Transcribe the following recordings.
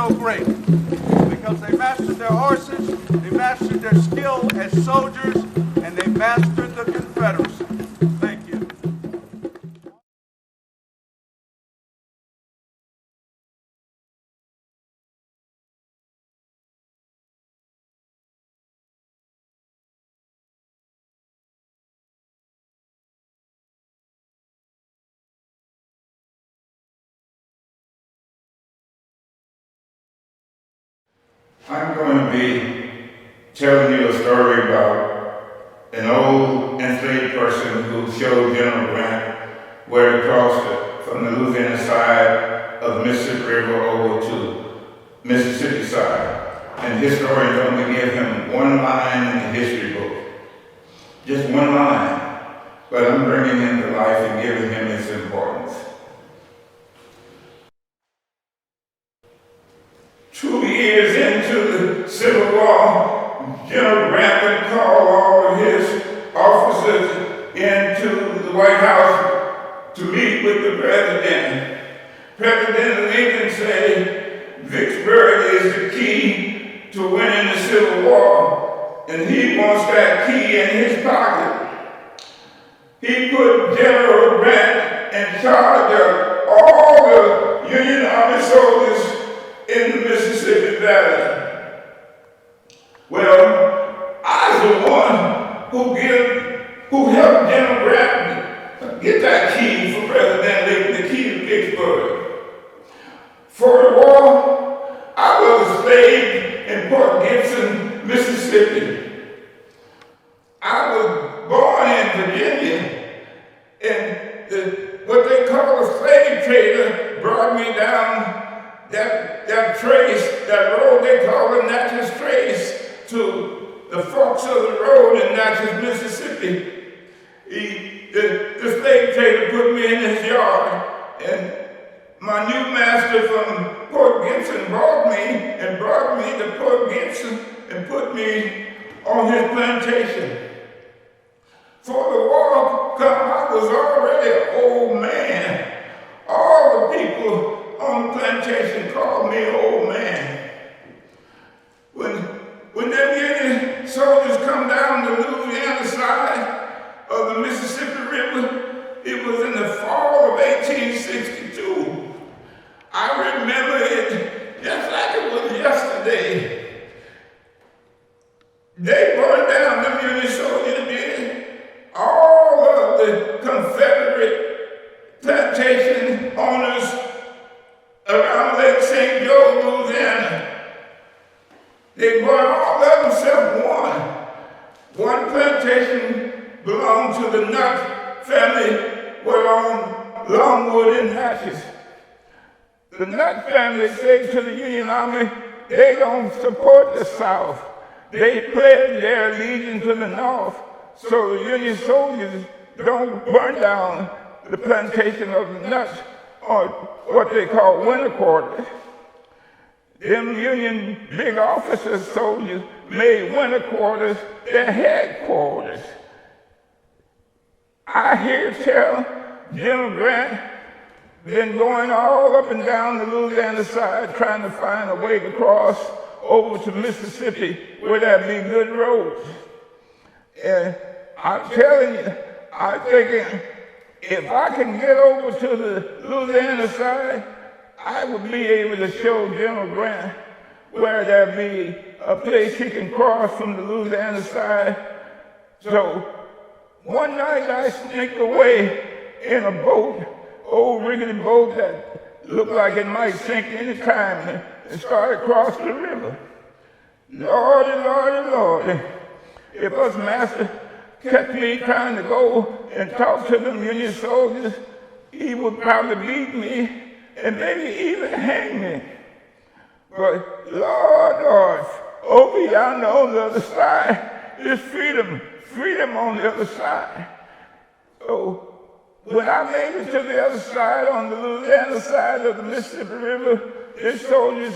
so great? Because they mastered their horses, they mastered their skill as soldiers, and they mastered the Confederacy. Thank you. I'm going to be telling you a story about an old enslaved person who showed General Grant where to cross from the Louisiana side of the Mississippi River over to Mississippi side. And historians only give him one line in the history book. Just one line. But I'm bringing him to life and giving him its importance. 2 years into the Civil War, General Grant would call all of his officers into the White House to meet with the president. President Lincoln said Vicksburg is the key to winning the Civil War, and he wants that key in his pocket. He put General Grant in charge of all the Union Army soldiers in the Mississippi Valley. Well, I was the one who helped General Grant get that key for President Lincoln, the key to Vicksburg. For the war, I was a slave in Port Gibson, Mississippi. I was born in Virginia, and what they call a slave trader brought me down that trace, that road they call the Natchez Trace, to the forks of the road in Natchez, Mississippi. The slave trader put me in his yard, and my new master from Port Gibson brought me to Port Gibson and put me on his plantation. For the war come, I was already an old man. All the people on the plantation called me old man. When them Union soldiers come down the Louisiana side of the Mississippi River, it was in the fall of 1862. I remember it just like it was yesterday. They burned down, them Union soldiers did, all of the Confederate plantation owners around Lake St. Joe, Louisiana. They burned all of them except one. One plantation belonged to the Nutt family, were on Longwood in Natchez. The Nutt family said to the Union Army, they don't support the South. They pledge their allegiance to the North, so the Union soldiers don't burn down the plantation of the Nutts, or what they call winter quarters. Them Union big officers, soldiers, made winter quarters their headquarters. I hear tell General Grant been going all up and down the Louisiana side trying to find a way to cross over to Mississippi where there'd be good roads. And I'm telling you, I'm thinking, if I can get over to the Louisiana side, I would be able to show General Grant where there'd be a place he can cross from the Louisiana side. So one night I sneaked away in a boat, old rickety boat that looked like it might sink any time, and started crossing the river. Lordy, Lordy, Lordy, if us master kept me trying to go and talk to them Union soldiers, he would probably beat me and maybe even hang me. But Lord, Lord, over yonder on the other side is freedom, freedom on the other side. So when I made it to the other side, on the Louisiana side of the Mississippi River, the soldiers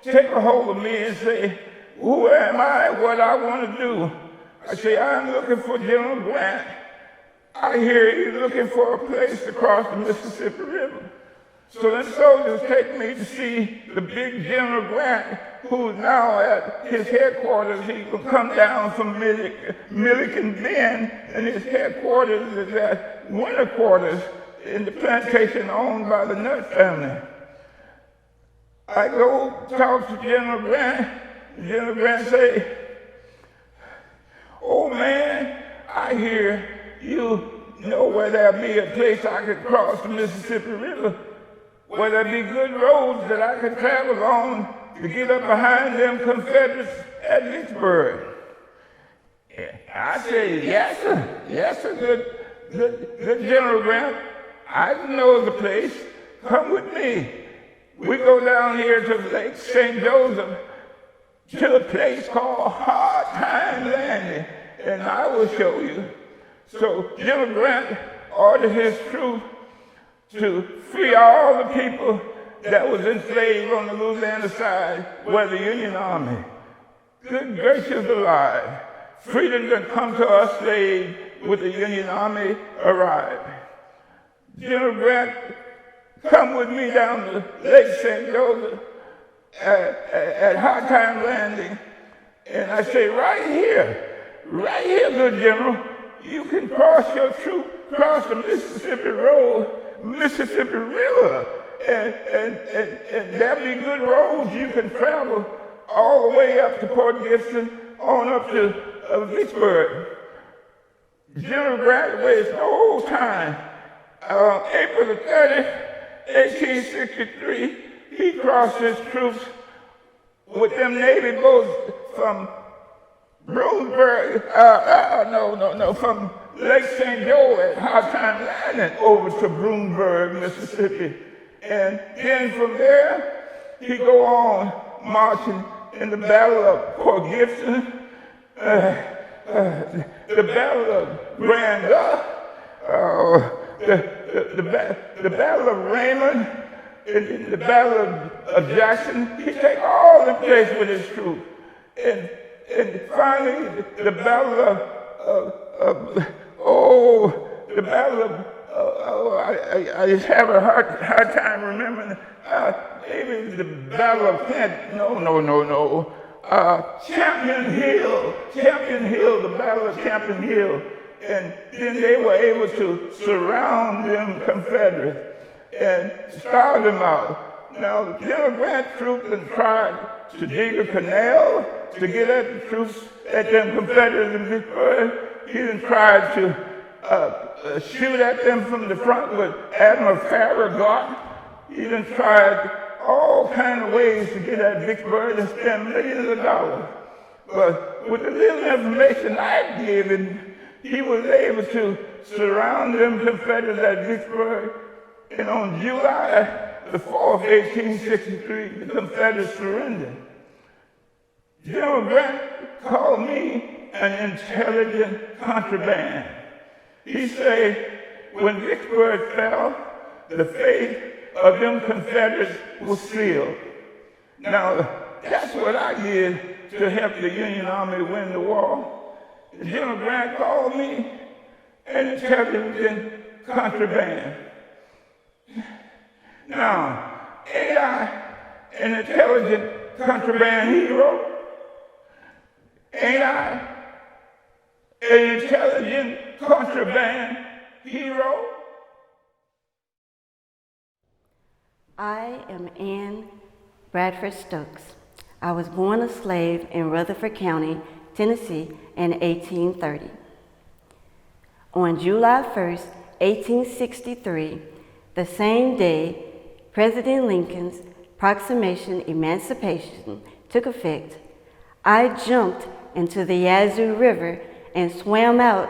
take a hold of me and say, who am I, what I want to do? I say, I'm looking for General Grant. I hear he's looking for a place to cross the Mississippi River. So then soldiers take me to see the big General Grant, who's now at his headquarters. He will come down from Milliken Bend, and his headquarters is at Winter Quarters in the plantation owned by the Nutt family. I go talk to General Grant. General Grant say, "Oh man, I hear you know where there'll be a place I could cross the Mississippi River, where there'll be good roads that I could travel on to get up behind them Confederates at Vicksburg." I say, "Yes, sir, good General Grant. I know the place. Come with me." We go down here to Lake St. Joseph to a place called Hard Time Landing, and I will show you. So General Grant ordered his troops to free all the people that was enslaved on the Louisiana side where the Union Army, good gracious alive, freedom didn't come to us slaves with the Union Army arrived. General Grant come with me down to Lake St. Joseph at Hard Time Landing, and I say, right here, good General, you can cross your troop, cross the Mississippi Mississippi River, and there'll be good roads you can travel all the way up to Port Gibson, on up to Vicksburg. General Grant wastes no time. April the 30th, 1863, he crossed his troops with them Navy boats from Bloomsburg, from Lake St. Joe at Hard Time Landing over to Bloomsburg, Mississippi. And then from there, he go on marching in the Battle of Port Gibson, the Battle of Grand Gulf, the Battle of Raymond, and the Battle of Jackson. He take all the place with his troops. And finally, the Battle I just have a hard time remembering. Maybe the Battle of Kent. No. Champion Hill, the Battle of Champion Hill. And then they were able to surround them Confederates and starve them out. Now, General Grant troops had tried to dig a canal to get at the troops, at them Confederates in Vicksburg. He then tried to shoot at them from the front with Admiral Farragut. He then tried all kinds of ways to get at Vicksburg and spend millions of dollars. But with the little information I've given, he was able to surround them Confederates at Vicksburg, and on July the 4th, 1863, the Confederates surrendered. General Grant called me an intelligent contraband. He said, when Vicksburg fell, the fate of them Confederates was sealed. Now, that's what I did to help the Union Army win the war. General Grant called me an intelligent contraband. Now, ain't I an intelligent contraband hero? Ain't I an intelligent contraband hero? I am Ann Bradford Stokes. I was born a slave in Rutherford County, Tennessee in 1830. On July 1st, 1863, the same day President Lincoln's proclamation emancipation took effect, I jumped into the Yazoo River and swam out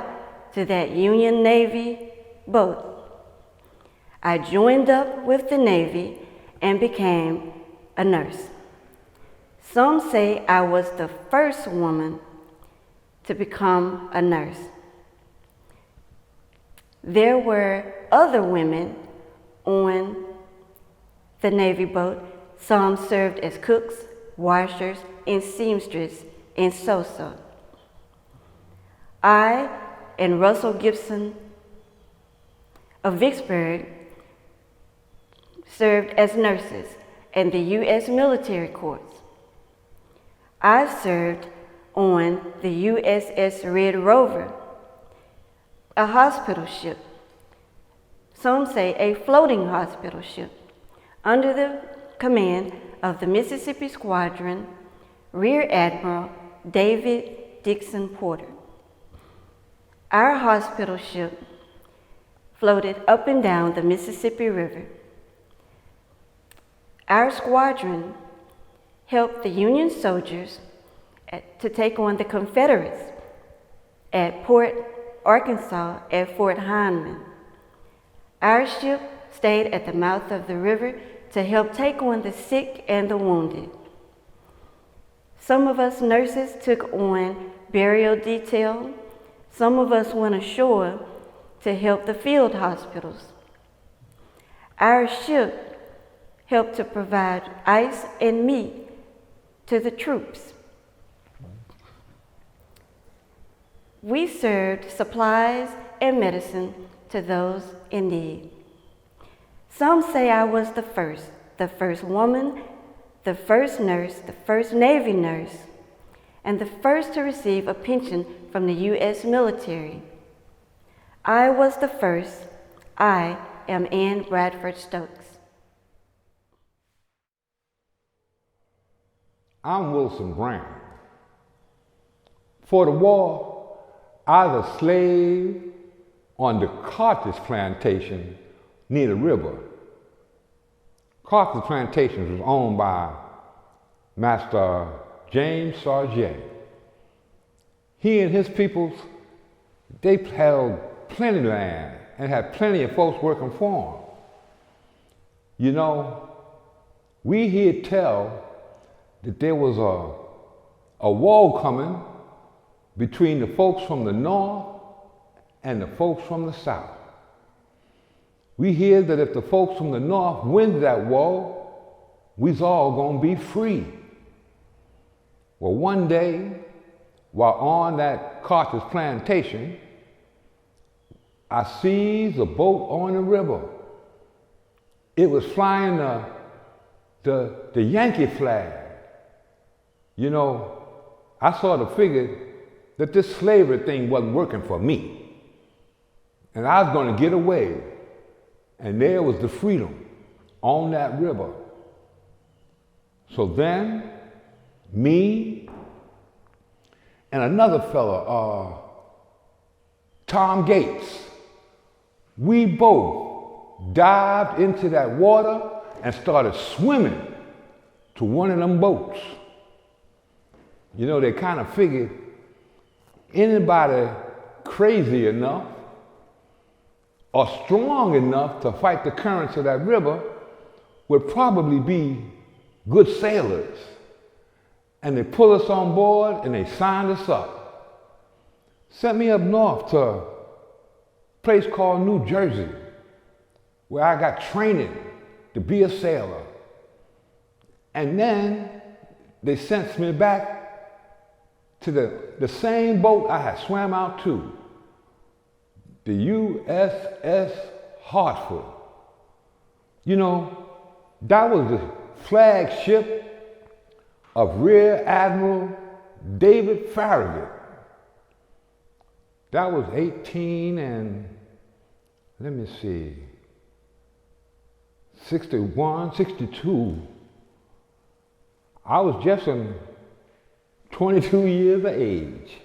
to that Union Navy boat. I joined up with the Navy and became a nurse. Some say I was the first woman to become a nurse. There were other women on the Navy boat. Some served as cooks, washers, and seamstresses, and so. I and Russell Gibson of Vicksburg served as nurses in the U.S. military corps. I served on the USS Red Rover, a hospital ship, some say a floating hospital ship, under the command of the Mississippi Squadron Rear Admiral David Dixon Porter. Our hospital ship floated up and down the Mississippi River. Our squadron helped the Union soldiers to take on the Confederates at Port Arkansas at Fort Hindman. Our ship stayed at the mouth of the river to help take on the sick and the wounded. Some of us nurses took on burial detail. Some of us went ashore to help the field hospitals. Our ship helped to provide ice and meat to the troops. We served supplies and medicine to those in need. Some say I was the first woman, the first nurse, the first Navy nurse, and the first to receive a pension from the U.S. military. I was the first. I am Ann Bradford Stokes. I'm Wilson Brown. For the war, I was a slave on the Carthage plantation near the river. Carthage plantation was owned by Master James Sargent. He and his peoples, they held plenty of land and had plenty of folks working for them. You know, we hear tell that there was a war coming between the folks from the north and the folks from the south. We hear that if the folks from the north win that war, we's all gonna be free. Well, one day, while on that Carthage plantation, I sees a boat on the river. It was flying the Yankee flag. You know, I sort of figured that this slavery thing wasn't working for me. And I was gonna get away. And there was the freedom on that river. So then, me and another fella, Tom Gates, we both dived into that water and started swimming to one of them boats. You know, they kind of figured anybody crazy enough or strong enough to fight the currents of that river would probably be good sailors. And they pulled us on board and they signed us up. Sent me up north to a place called New Jersey, where I got training to be a sailor. And then they sent me back to the same boat I had swam out to, the USS Hartford. You know, that was the flagship of Rear Admiral David Farragut. That was 61, 62. I was just 22 years of age.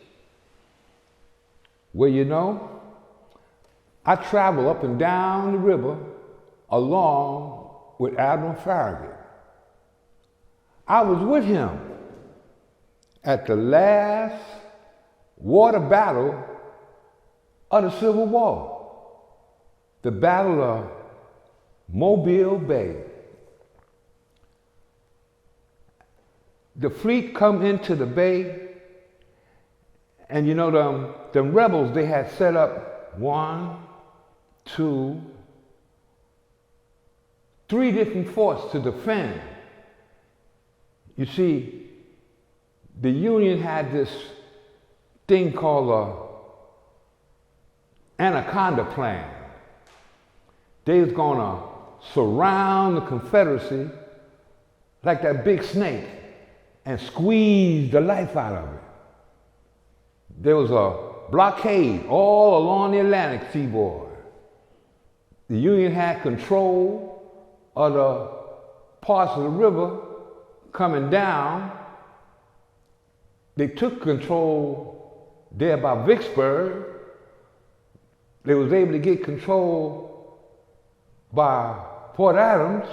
Well, you know, I traveled up and down the river along with Admiral Farragut. I was with him at the last water battle of the Civil War, the Battle of Mobile Bay. The fleet come into the bay, and you know, them rebels, they had set up 1, 2, 3 different forts to defend. You see, the Union had this thing called Anaconda Plan. They was gonna surround the Confederacy like that big snake and squeeze the life out of it. There was a blockade all along the Atlantic seaboard. The Union had control of the parts of the river coming down. They took control there by Vicksburg. They was able to get control by Port Adams.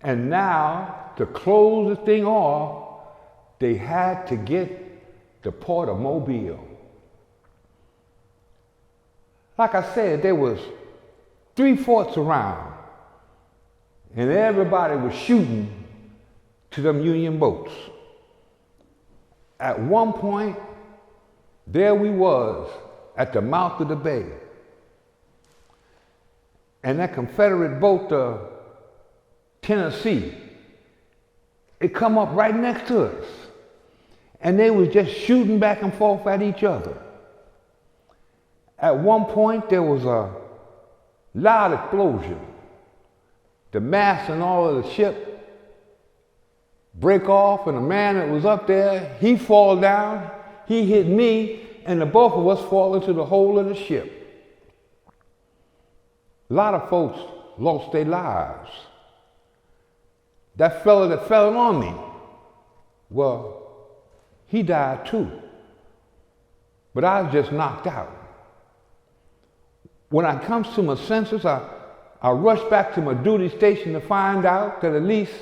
And now, to close the thing off, they had to get the port of Mobile. Like I said, there was 3 forts around, and everybody was shooting to them Union boats. At one point, there we was at the mouth of the bay, and that Confederate boat, the Tennessee, it come up right next to us, and they was just shooting back and forth at each other. At one point, there was a loud explosion. The mast and all of the ship break off, and the man that was up there, he fall down, he hit me, and the both of us fall into the hole of the ship. A lot of folks lost their lives. That fella that fell on me, well, he died too. But I was just knocked out. When I comes to my senses, I rush back to my duty station to find out that at least,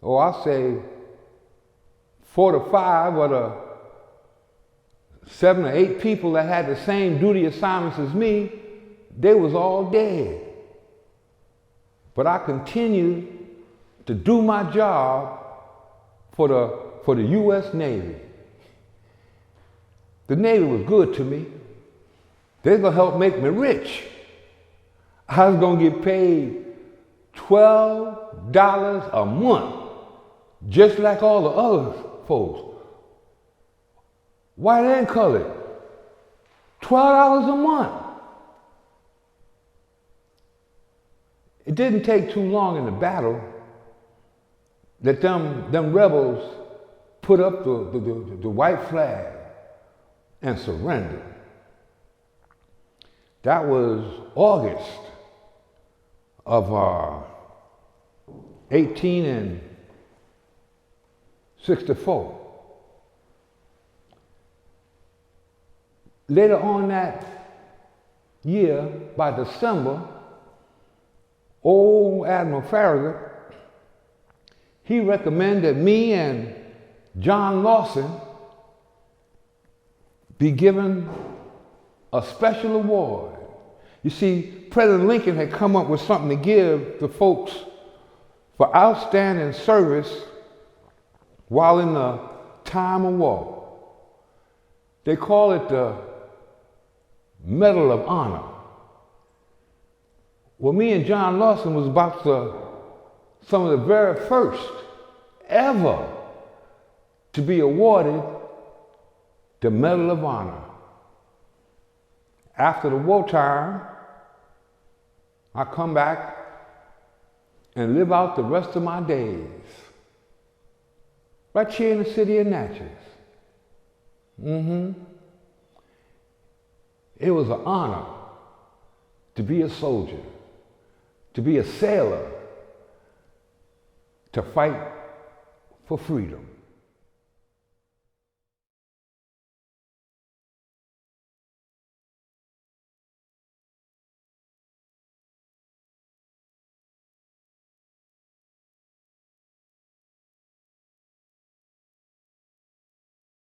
I'll say 4 to 5 of the 7 or 8 people that had the same duty assignments as me, they was all dead. But I continued to do my job for the U.S. Navy. The Navy was good to me. They're gonna help make me rich. I was gonna get paid $12 a month, just like all the other folks. White and colored, $12 a month. It didn't take too long in the battle that them rebels put up the white flag and surrendered. That was August of 1864. Later on that year, by December, old Admiral Farragut, he recommended me and John Lawson be given a special award. You see, President Lincoln had come up with something to give the folks for outstanding service while in the time of war. They call it the Medal of Honor. Well, me and John Lawson was about some of the very first ever to be awarded the Medal of Honor. After the wartime, I come back and live out the rest of my days right here in the city of Natchez. It was an honor to be a soldier, to be a sailor, to fight for freedom.